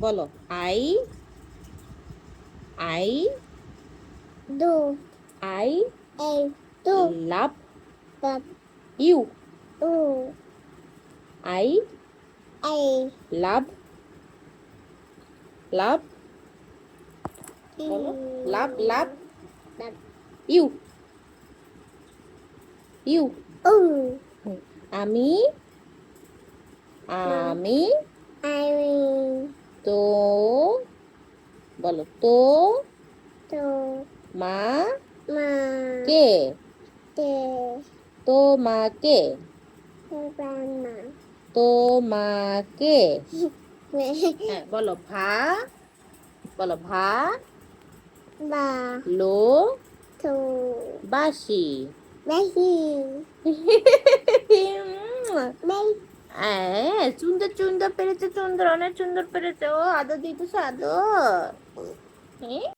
বলো I I do I a do love the you do I a love love বলো love love you you আমি আমি I তো বলো তো to মা ma কে te তোমাকে grandma তোমাকে me হ্যাঁ বলো বলো ba লো to বাসি baby সুন্দর সুন্দর পেরেছে সুন্দর অনেক সুন্দর পেরেছে ও আদর দিতেছে আদর